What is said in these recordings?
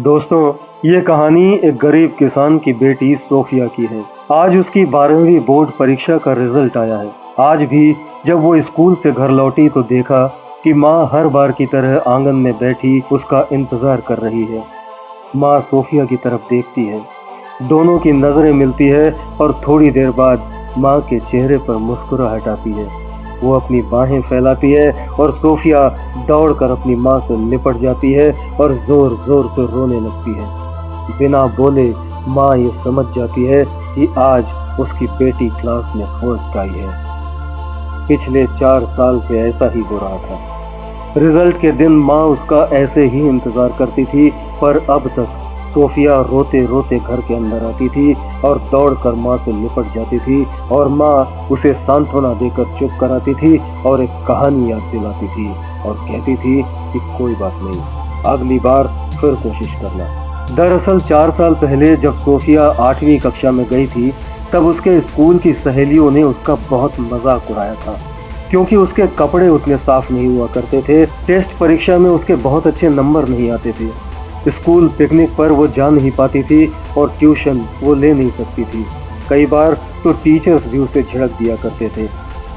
दोस्तों, ये कहानी एक गरीब किसान की बेटी सोफिया की है। आज उसकी 12वीं बोर्ड परीक्षा का रिजल्ट आया है। आज भी जब वो स्कूल से घर लौटी तो देखा कि माँ हर बार की तरह आंगन में बैठी उसका इंतजार कर रही है। माँ सोफिया की तरफ देखती है, दोनों की नजरें मिलती है और थोड़ी देर बाद माँ के चेहरे पर मुस्कुराहट आती है। वो अपनी बाहें फैलाती है और सोफिया दौड़कर अपनी माँ से लिपट जाती है और जोर जोर से रोने लगती है। बिना बोले माँ ये समझ जाती है कि आज उसकी बेटी क्लास में फर्स्ट आई है। पिछले 4 साल से ऐसा ही हो रहा था। रिजल्ट के दिन माँ उसका ऐसे ही इंतजार करती थी, पर अब तक सोफिया रोते रोते घर के अंदर आती थी और दौड़कर माँ से लिपट जाती थी और माँ उसे सांत्वना देकर चुप कराती थी और एक कहानी याद दिलाती थी और कहती थी कि कोई बात नहीं, अगली बार फिर कोशिश करना। दरअसल 4 साल पहले जब सोफिया 8वीं कक्षा में गई थी, तब उसके स्कूल की सहेलियों ने उसका बहुत मजाक उड़ाया था, क्योंकि उसके कपड़े उतने साफ नहीं हुआ करते थे। टेस्ट परीक्षा में उसके बहुत अच्छे नंबर नहीं आते थे। स्कूल पिकनिक पर वो जा नहीं पाती थी और ट्यूशन वो ले नहीं सकती थी। कई बार तो टीचर्स भी उसे झिड़क दिया करते थे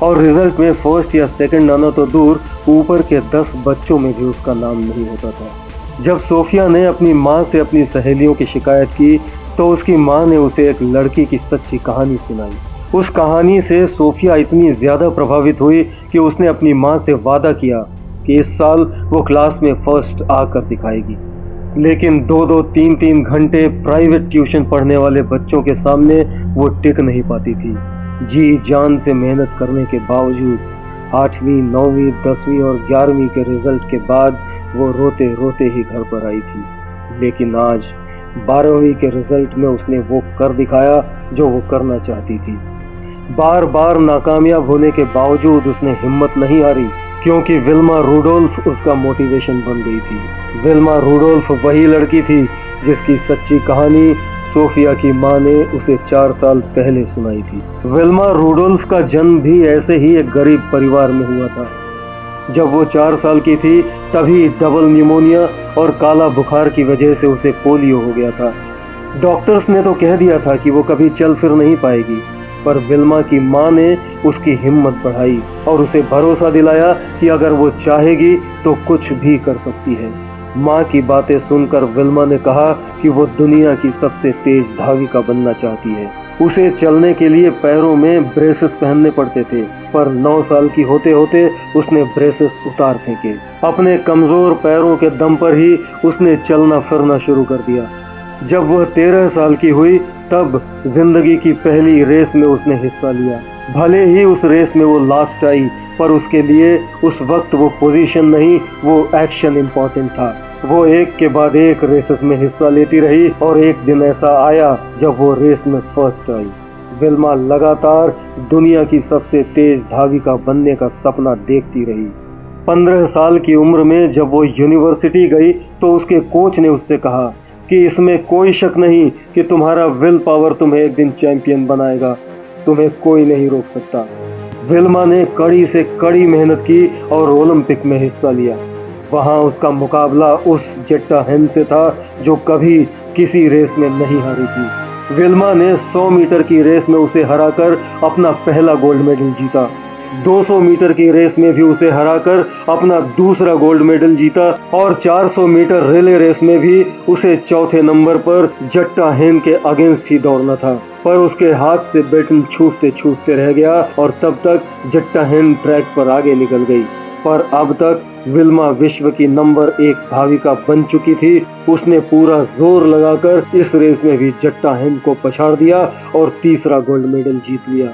और रिजल्ट में फर्स्ट या सेकंड आना तो दूर, ऊपर के 10 बच्चों में भी उसका नाम नहीं होता था। जब सोफिया ने अपनी माँ से अपनी सहेलियों की शिकायत की तो उसकी माँ ने उसे एक लड़की की सच्ची कहानी सुनाई। उस कहानी से सोफिया इतनी ज़्यादा प्रभावित हुई कि उसने अपनी माँ से वादा किया कि इस साल वो क्लास में फर्स्ट आकर दिखाएगी। लेकिन 2-2, 3-3 घंटे प्राइवेट ट्यूशन पढ़ने वाले बच्चों के सामने वो टिक नहीं पाती थी। जी जान से मेहनत करने के बावजूद 8वीं, 9वीं, 10वीं और 11वीं के रिजल्ट के बाद वो रोते रोते ही घर पर आई थी। लेकिन आज 12वीं के रिजल्ट में उसने वो कर दिखाया जो वो करना चाहती थी। बार बार नाकामयाब होने के बावजूद उसने हिम्मत नहीं हारी, क्योंकि विल्मा रुडोल्फ उसका मोटिवेशन बन गई थी। विल्मा रुडोल्फ वही लड़की थी जिसकी सच्ची कहानी सोफिया की माँ ने उसे 4 साल पहले सुनाई थी। विल्मा रुडोल्फ का जन्म भी ऐसे ही एक गरीब परिवार में हुआ था। जब वो 4 साल की थी तभी डबल न्यूमोनिया और काला बुखार की वजह से उसे पोलियो हो गया था। डॉक्टर्स ने तो कह दिया था कि वो कभी चल फिर नहीं पाएगी, पर विल्मा की माँ ने उसकी हिम्मत बढ़ाई और उसे भरोसा दिलाया कि अगर वो चाहेगी तो कुछ भी कर सकती है। माँ की बातें सुनकर विल्मा ने कहा कि वो दुनिया की सबसे तेज धाविका बनना चाहती है। उसे चलने के लिए पैरों में ब्रेसेस पहनने पड़ते थे, पर 9 साल की होते होते उसने ब्रेसेस उतार फेंके। अपने कमजोर पैरों के दम पर ही उसने चलना फिरना शुरू कर दिया। जब वह 13 साल की हुई तब जिंदगी की पहली रेस में उसने हिस्सा लिया। भले ही उस रेस में वो लास्ट आई, पर उसके लिए उस वक्त वो पोजीशन नहीं, वो एक्शन इम्पोर्टेंट था। वो एक के बाद एक रेसेस में हिस्सा लेती रही और एक दिन ऐसा आया जब वो रेस में फर्स्ट आई। विल्मा लगातार दुनिया की सबसे तेज धाविका बनने का सपना देखती रही। 15 साल की उम्र में जब वो यूनिवर्सिटी गई तो उसके कोच ने उससे कहा कि इसमें कोई शक नहीं कि तुम्हारा विल पावर तुम्हें एक दिन चैंपियन बनाएगा, तुम्हें कोई नहीं रोक सकता। विल्मा ने कड़ी से कड़ी मेहनत की और ओलंपिक में हिस्सा लिया। वहां उसका मुकाबला उस जेट्टा हेन से था जो कभी किसी रेस में नहीं हारी थी। विल्मा ने 100 मीटर की रेस में उसे हराकर अपना पहला गोल्ड मेडल जीता। 200 मीटर की रेस में भी उसे हराकर अपना दूसरा गोल्ड मेडल जीता और 400 मीटर रिले रेस में भी उसे चौथे नंबर पर जट्टा हेन के अगेंस्ट ही दौड़ना था, पर उसके हाथ से बैटन छूटते छूटते रह गया और तब तक जट्टा हेन ट्रैक पर आगे निकल गई। पर अब तक विल्मा विश्व की नंबर 1 धाविका बन चुकी थी। उसने पूरा जोर लगाकर इस रेस में भी जट्टा हेन को पछाड़ दिया और तीसरा गोल्ड मेडल जीत लिया।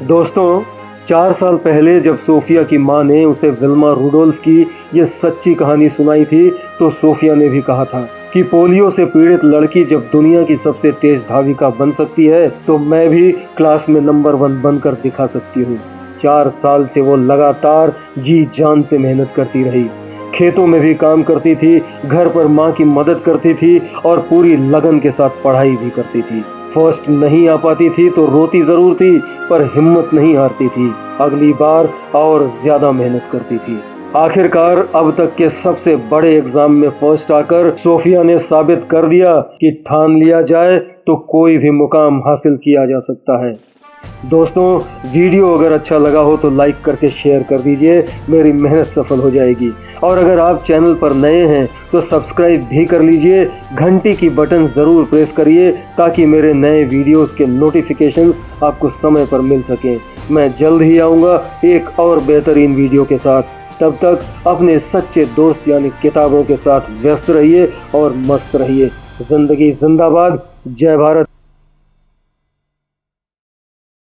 दोस्तों, 4 साल पहले जब सोफिया की माँ ने उसे विल्मा रुडोल्फ की ये सच्ची कहानी सुनाई थी तो सोफिया ने भी कहा था कि पोलियो से पीड़ित लड़की जब दुनिया की सबसे तेज धाविका बन सकती है तो मैं भी क्लास में नंबर 1 बनकर दिखा सकती हूँ। 4 साल से वो लगातार जी जान से मेहनत करती रही। खेतों में भी काम करती थी, घर पर माँ की मदद करती थी और पूरी लगन के साथ पढ़ाई भी करती थी। फर्स्ट नहीं आ पाती थी तो रोती जरूर थी, पर हिम्मत नहीं हारती थी। अगली बार और ज्यादा मेहनत करती थी। आखिरकार अब तक के सबसे बड़े एग्जाम में फर्स्ट आकर सोफिया ने साबित कर दिया कि ठान लिया जाए तो कोई भी मुकाम हासिल किया जा सकता है। दोस्तों, वीडियो अगर अच्छा लगा हो तो लाइक करके शेयर कर दीजिए, मेरी मेहनत सफल हो जाएगी। और अगर आप चैनल पर नए हैं तो सब्सक्राइब भी कर लीजिए, घंटी की बटन ज़रूर प्रेस करिए ताकि मेरे नए वीडियोस के नोटिफिकेशंस आपको समय पर मिल सकें। मैं जल्द ही आऊँगा एक और बेहतरीन वीडियो के साथ। तब तक अपने सच्चे दोस्त यानी किताबों के साथ व्यस्त रहिए और मस्त रहिए। जिंदगी जिंदाबाद। जय भारत।